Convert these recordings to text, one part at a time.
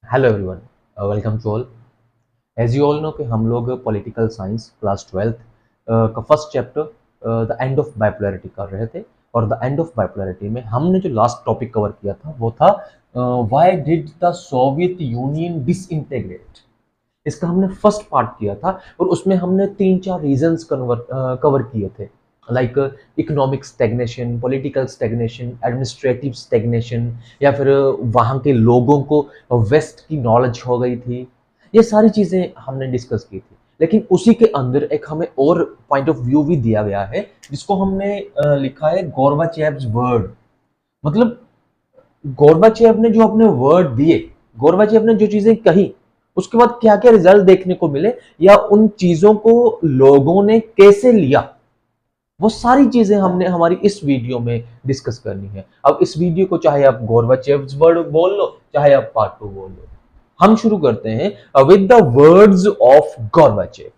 Hello everyone, welcome to all. As you all know कि हम लोग पॉलिटिकल साइंस क्लास 12th का first chapter the end of bipolarity कर रहे थे। और द एंड ऑफ बाइपोलैरिटी में हमने जो लास्ट टॉपिक कवर किया था वो था why did the Soviet union disintegrate. इसका हमने फर्स्ट पार्ट किया था और उसमें हमने तीन चार रीजंस कवर किए थे, like economic stagnation, political stagnation, administrative stagnation, या फिर वहाँ के लोगों को वेस्ट की नॉलेज हो गई थी। ये सारी चीज़ें हमने डिस्कस की थी, लेकिन उसी के अंदर एक हमें और पॉइंट ऑफ व्यू भी दिया गया है जिसको हमने लिखा है गोर्बाचेव्स वर्ड। मतलब गोर्बाचेव ने जो अपने वर्ड दिए, गोर्बाचेव ने जो चीजें कही, उसके बाद क्या क्या रिजल्ट देखने को मिले या उन चीजों को लोगों ने कैसे लिया, वो सारी चीजें हमने हमारी इस वीडियो में डिस्कस करनी है। अब इस वीडियो को चाहे आप गोर्बाचेव्स वर्ड बोल लो, चाहे आप पार्ट 2 बोल लो। हम शुरू करते हैं with the words of Gorbachev.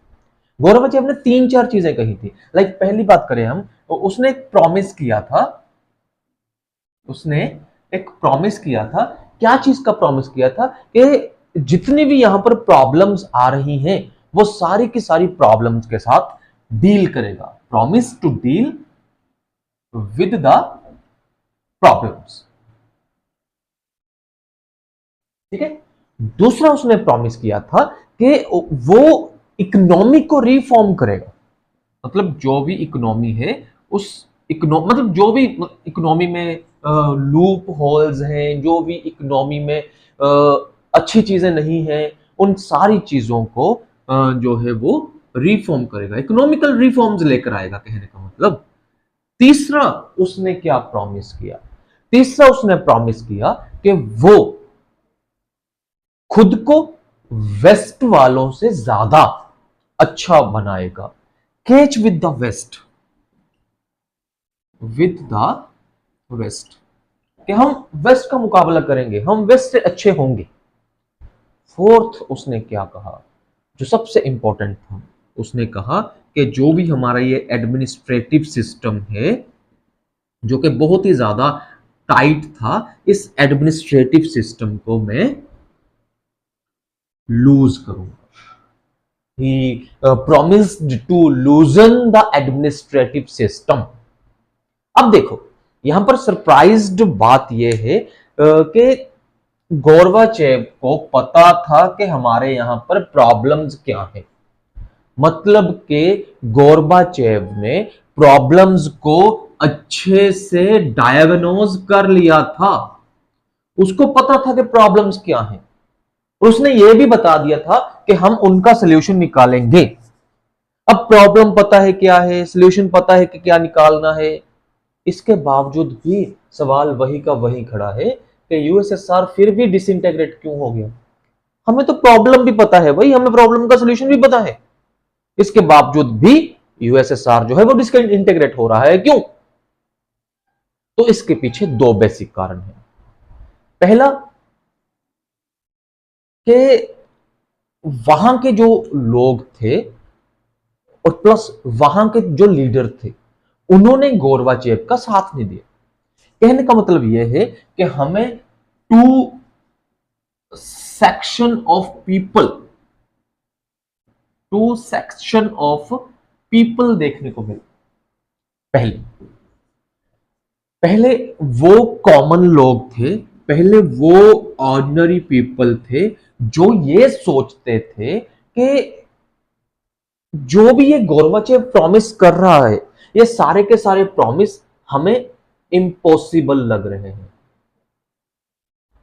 Gorbachev ने तीन चार चीजें कही थी। लाइक पहली बात करें हम, तो उसने एक प्रॉमिस किया था। उसने एक प्रॉमिस किया था। क्या चीज का प्रॉमिस किया था? कि जितनी भी यहां पर प्रॉब्लम्स आ रही हैं वो सारी की सारी प्रॉब्लम्स के साथ डील करेगा। Promise to deal with the problems. ठीक है। दूसरा उसने प्रॉमिस किया था कि वो इकोनॉमी को रिफॉर्म करेगा। मतलब जो भी इकोनॉमी है, उस मतलब जो भी इकोनॉमी में लूप होल्स हैं, जो भी इकोनॉमी में अच्छी चीजें नहीं है, उन सारी चीजों को जो है वो रिफॉर्म करेगा, इकोनॉमिकल रिफॉर्म्स लेकर आएगा, कहने का मतलब। तीसरा उसने क्या प्रॉमिस किया? तीसरा उसने प्रॉमिस किया कि वो खुद को वेस्ट वालों से ज्यादा अच्छा बनाएगा। Catch with the west, with the west, कि हम वेस्ट का मुकाबला करेंगे, हम वेस्ट से अच्छे होंगे। फोर्थ उसने क्या कहा, जो सबसे इंपॉर्टेंट था, उसने कहा कि जो भी हमारा ये एडमिनिस्ट्रेटिव सिस्टम है, जो कि बहुत ही ज्यादा टाइट था, इस एडमिनिस्ट्रेटिव सिस्टम को मैं लूज करूंगा। ही promised to loosen the administrative system। अब देखो, यहां पर सरप्राइज्ड बात यह है कि गोर्बाचेव को पता था कि हमारे यहां पर प्रॉब्लम्स क्या है। मतलब कि गोर्बाचेव ने प्रॉब्लम्स को अच्छे से डायग्नोज कर लिया था। उसको पता था कि प्रॉब्लम्स क्या हैं, उसने यह भी बता दिया था कि हम उनका सोल्यूशन निकालेंगे। अब प्रॉब्लम पता है क्या है, सोल्यूशन पता है कि क्या निकालना है, इसके बावजूद भी सवाल वही का वही खड़ा है कि यूएसएसआर फिर भी डिसइंटीग्रेट क्यों हो गया। हमें तो प्रॉब्लम भी पता है भाई, हमें प्रॉब्लम का सोल्यूशन भी पता है, इसके बावजूद भी यूएसएसआर जो है वो डिसइंटीग्रेट हो रहा है, क्यों? तो इसके पीछे दो बेसिक कारण है। पहला कि वहां के जो लोग थे और प्लस वहां के जो लीडर थे, उन्होंने गोर्बाचेव का साथ नहीं दिया। कहने का मतलब यह है कि हमें two section of people, two section of people देखने को मिले। पहले पहले वो कॉमन लोग थे, पहले वो ऑर्डिनरी पीपल थे जो ये सोचते थे कि जो भी ये गोर्बाचेव प्रॉमिस कर रहा है, ये सारे के सारे प्रॉमिस हमें इम्पॉसिबल लग रहे हैं।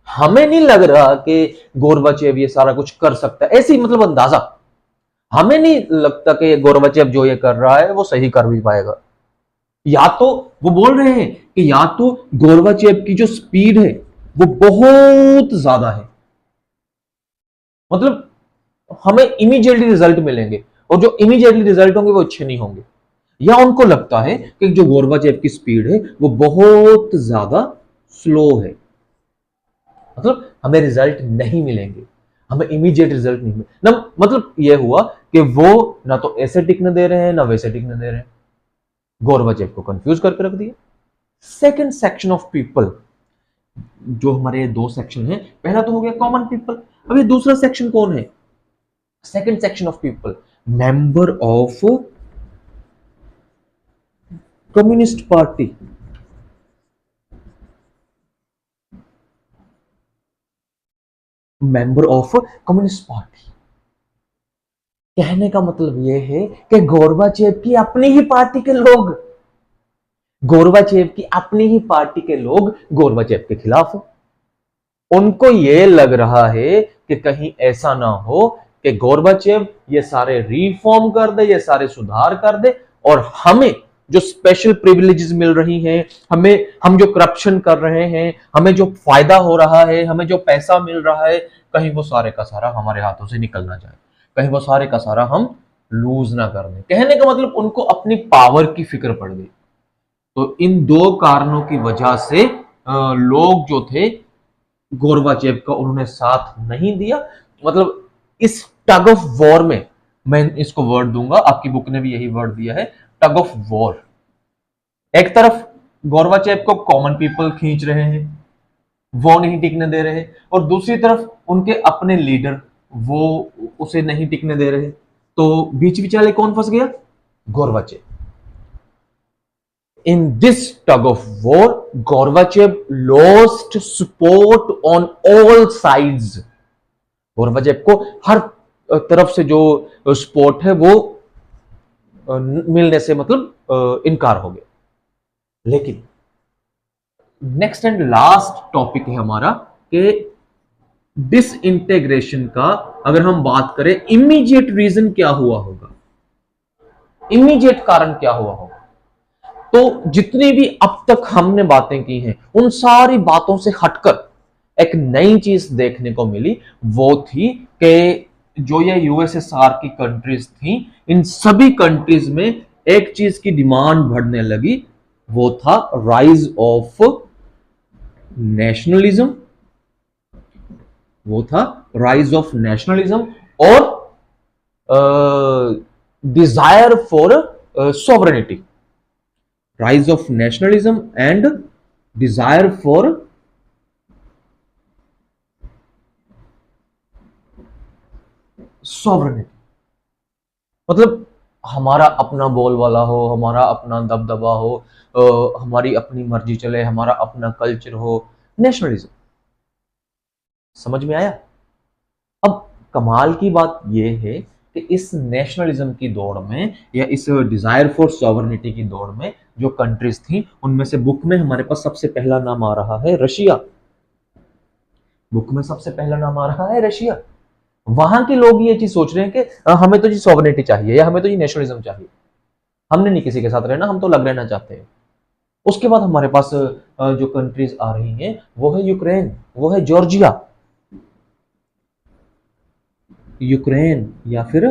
हमें नहीं लग रहा कि गोर्बाचेव ये सारा कुछ कर सकता है, ऐसी मतलब अंदाजा। हमें नहीं लगता कि गोर्बाचेव जो ये कर रहा है वो सही कर भी पाएगा। या तो वो बोल रहे हैं कि या तो गोर्बाचेव की जो स्पीड है वो बहुत ज्यादा है, मतलब हमें इमीडिएटली रिजल्ट मिलेंगे, और जो इमीडिएटली रिजल्ट होंगे वो अच्छे नहीं होंगे। या उनको लगता है कि जो गोर्बाचेव की स्पीड है वो बहुत ज्यादा स्लो है, मतलब हमें रिजल्ट नहीं मिलेंगे, हमें इमीडिएट रिजल्ट नहीं मिले ना। मतलब यह हुआ कि वो ना तो ऐसे टिकने दे रहे हैं ना वैसे टिकने दे रहे हैं। गोर्बाचेव को कंफ्यूज करके रख दिया। सेकंड सेक्शन ऑफ पीपल, जो हमारे दो सेक्शन है, पहला तो हो गया कॉमन पीपल। अब ये दूसरा सेक्शन कौन है? Second section of people, member of communist party. Member of communist party, कहने का मतलब यह है कि गोरबाचेव की अपनी ही पार्टी के लोग, गोरबाचेव की अपनी ही पार्टी के लोग गोरबाचेव के खिलाफ हो। उनको यह लग रहा है कि कहीं ऐसा ना हो कि गोरबाचेव ये सारे रिफॉर्म कर दे, ये सारे सुधार कर दे, और हमें जो स्पेशल प्रिविलेजेस मिल रही हैं, हम जो करप्शन कर रहे हैं, हमें जो फायदा हो रहा है, हमें जो पैसा मिल रहा है, कहीं वो सारे का सारा हमारे हाथों से निकल ना जाए, कहीं वो सारे का सारा हम लूज ना कर दें। कहने का मतलब उनको अपनी पावर की फिक्र पड़ गई। तो इन दो कारणों की वजह से लोग जो थे गोरबाचेव का उन्होंने साथ नहीं दिया। मतलब इस टग ऑफ वॉर में, मैं इसको वर्ड दूंगा, आपकी बुक ने भी यही वर्ड दिया है, टग ऑफ वॉर। एक तरफ गोरबाचेव को कॉमन पीपल खींच रहे हैं, वो नहीं टिकने दे रहे, और दूसरी तरफ उनके अपने लीडर वो उसे नहीं टिकने दे रहे। तो बीच विचाले कौन फंस गया? Gorbachev. In this tug of war, Gorbachev lost support on all sides. Gorbachev को हर तरफ से जो सपोर्ट है वो मिलने से मतलब इनकार हो गया। लेकिन नेक्स्ट एंड लास्ट टॉपिक है हमारा कि डिसइंटीग्रेशन का अगर हम बात करें, इमीडिएट रीजन क्या हुआ होगा, इमीडिएट कारण क्या हुआ होगा। तो जितनी भी अब तक हमने बातें की हैं, उन सारी बातों से हटकर एक नई चीज देखने को मिली। वो थी कि जो ये यूएसएसआर की कंट्रीज थी, इन सभी कंट्रीज में एक चीज की डिमांड बढ़ने लगी, वो था राइज ऑफ नेशनलिज्म। वो था राइज ऑफ नेशनलिज्म और desire for sovereignty. rise of nationalism and desire for sovereignty। मतलब हमारा अपना बोलबाला हो, हमारा अपना दबदबा हो, हमारी अपनी मर्जी चले, हमारा अपना कल्चर हो, नेशनलिज्म। समझ में आया? अब कमाल की बात यह है कि इस नेशनलिज्म की दौड़ में या इस डिजायर फॉर सॉवरेनिटी की दौड़ में जो कंट्रीज थी, उनमें से बुक में हमारे पास सबसे पहला नाम आ रहा है रशिया। बुक में सबसे पहला नाम आ रहा है रशिया। वहां के लोग ये चीज सोच रहे हैं कि हमें तो जी सॉवरेनिटी चाहिए या हमें तो जी नेशनलिज्म चाहिए, हमने नहीं किसी के साथ रहना, हम तो अलग रहना चाहते हैं। उसके बाद हमारे पास जो कंट्रीज आ रही हैं वो है यूक्रेन, वो है जॉर्जिया, यूक्रेन या फिर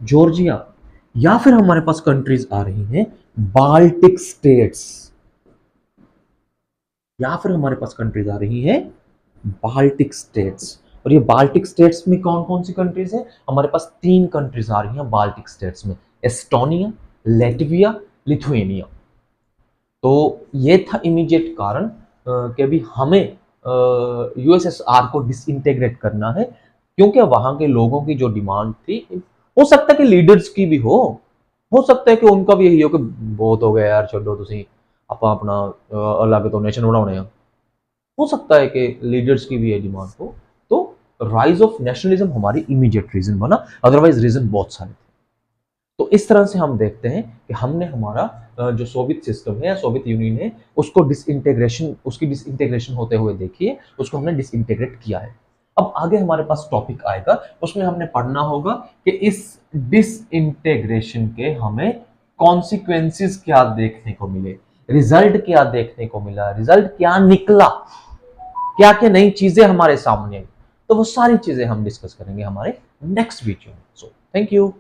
जॉर्जिया, या फिर हमारे पास कंट्रीज आ रही हैं बाल्टिक स्टेट्स, या फिर हमारे पास कंट्रीज आ रही हैं बाल्टिक स्टेट्स। और ये बाल्टिक स्टेट्स में कौन कौन सी कंट्रीज है? हमारे पास 3 कंट्रीज आ रही हैं बाल्टिक स्टेट्स में, एस्टोनिया, लेटविया, लिथुएनिया। तो ये था इमीडिएट कारण कि अभी हमें यूएसएसआर को डिसइंटीग्रेट करना है, क्योंकि वहां के लोगों की जो डिमांड थी, हो सकता है कि लीडर्स की भी हो सकता है कि उनका भी यही हो कि बहुत हो गया यार, छोड़ो तुसी आप अपना अलग तो नेशन बनाने, हो सकता है कि लीडर्स की भी ये डिमांड हो। तो राइज ऑफ नेशनलिज्म हमारी इमीडिएट रीजन बना, अदरवाइज रीजन बहुत सारे थे। तो इस तरह से हम देखते हैं कि हमने हमारा जो सोवियत सिस्टम है या सोवियत यूनियन है, उसको उसकी डिसइंटीग्रेशन होते हुए देखिए, उसको हमने डिसइंटीग्रेट किया है। अब आगे हमारे पास टॉपिक आएगा, उसमें हमने पढ़ना होगा कि इस डिसइंटीग्रेशन के हमें कॉन्सिक्वेंसेस क्या देखने को मिले, रिजल्ट क्या देखने को मिला, रिजल्ट क्या निकला, क्या क्या नई चीजें हमारे सामने आई। तो वो सारी चीजें हम डिस्कस करेंगे हमारे नेक्स्ट वीडियो में। So thank you.